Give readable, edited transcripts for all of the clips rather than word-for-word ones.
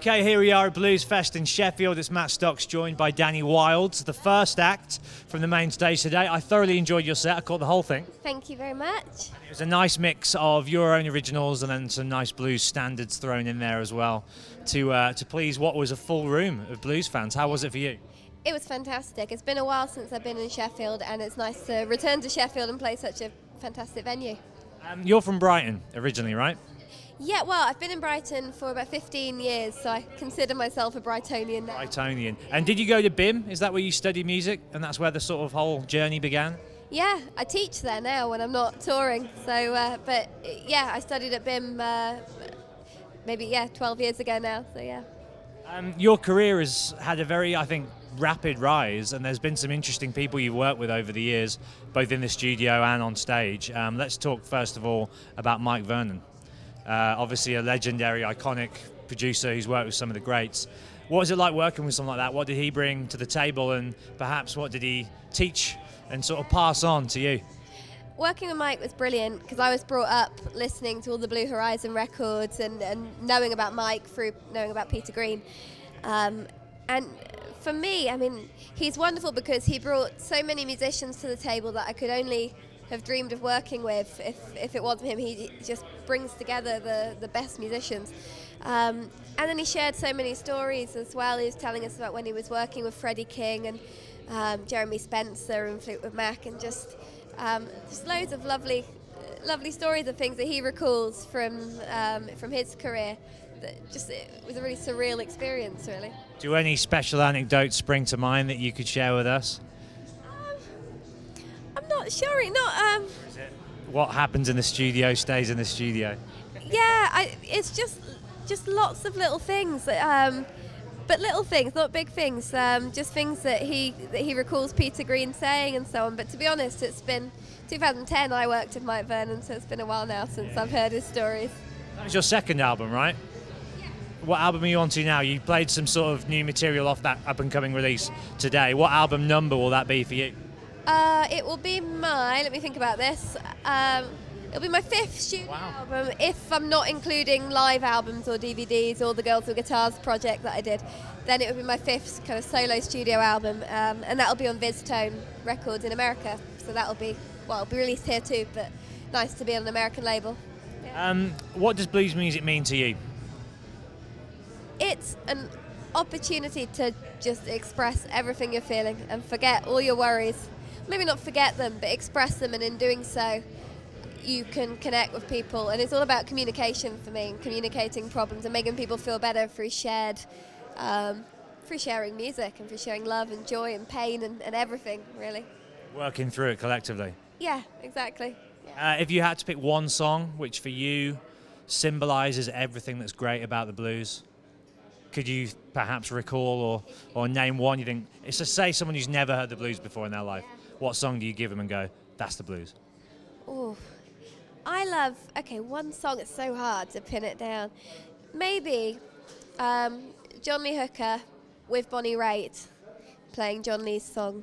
Okay, here we are at Blues Fest in Sheffield. It's Matt Stocks joined by Dani Wilde, the first act from the main stage today. I thoroughly enjoyed your set. I caught the whole thing. Thank you very much. It was a nice mix of your own originals and then some nice blues standards thrown in there as well to please what was a full room of blues fans. How was it for you? It was fantastic. It's been a while since I've been in Sheffield, and it's nice to return to Sheffield and play such a fantastic venue. You're from Brighton originally, right? Yeah, well, I've been in Brighton for about 15 years, so I consider myself a Brightonian now. Brightonian. And did you go to BIM? Is that where you study music? And that's where the sort of whole journey began? Yeah, I teach there now when I'm not touring. So, but yeah, I studied at BIM maybe 12 years ago now. So yeah. Your career has had a very, I think, rapid rise, and there's been some interesting people you've worked with over the years, both in the studio and on stage. Let's talk first of all about Mike Vernon. Obviously a legendary, iconic producer who's worked with some of the greats. What was it like working with someone like that? What did he bring to the table, and perhaps what did he teach and sort of pass on to you? Working with Mike was brilliant because I was brought up listening to all the Blue Horizon records and knowing about Mike through knowing about Peter Green. And for me, I mean, he's wonderful because he brought so many musicians to the table that I could only have dreamed of working with if it wasn't him. He just brings together the best musicians. And then he shared so many stories as well. He was telling us about when he was working with Freddie King and Jeremy Spencer and Fleetwood Mac, and just loads of lovely stories of things that he recalls from his career. It was a really surreal experience, really. Do any special anecdotes spring to mind that you could share with us? I'm not sure. What happens in the studio stays in the studio. Yeah, it's just lots of little things, but little things, not big things. Just things that he recalls Peter Green saying and so on. But to be honest, it's been 2010. I worked with Mike Vernon, so it's been a while now since I've heard his stories. That was your second album, right? Yeah. What album are you on to now? You played some sort of new material off that up-and-coming release today. What album number will that be for you? It will be let me think about this. It'll be my 5th studio album, if I'm not including live albums or DVDs or the Girls with Guitars project that I did. Then it would be my 5th kind of solo studio album, and that'll be on VizTone Records in America. So that'll be released here too, but nice to be on an American label. Yeah. What does blues music mean to you? It's an opportunity to just express everything you're feeling and forget all your worries. Maybe not forget them, but express them, and in doing so, you can connect with people. And it's all about communication for me, and communicating problems and making people feel better through sharing music and through sharing love and joy and pain and everything, really. Working through it collectively. Yeah, exactly. Yeah. If you had to pick one song which for you symbolises everything that's great about the blues, could you perhaps recall or name one you think, it's to say someone who's never heard the blues before in their life, what song do you give them and go, that's the blues? Oh, I love, one song, it's so hard to pin it down. Maybe John Lee Hooker with Bonnie Raitt, playing John Lee's song,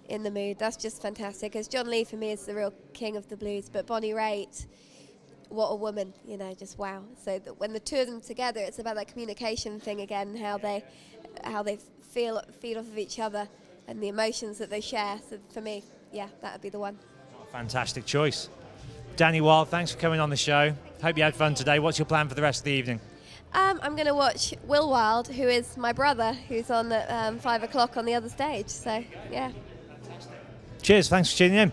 In the Mood. That's just fantastic, because John Lee for me is the real king of the blues, but Bonnie Raitt, what a woman, just wow. So that when the two of them together, it's about that communication thing again, how they feed off of each other and the emotions that they share. So for me, yeah, that would be the one. Fantastic choice. Dani Wilde, thanks for coming on the show. Hope you had fun today. What's your plan for the rest of the evening? I'm going to watch Will Wilde, who is my brother, who's on at 5 o'clock on the other stage. So, yeah. Cheers, thanks for tuning in.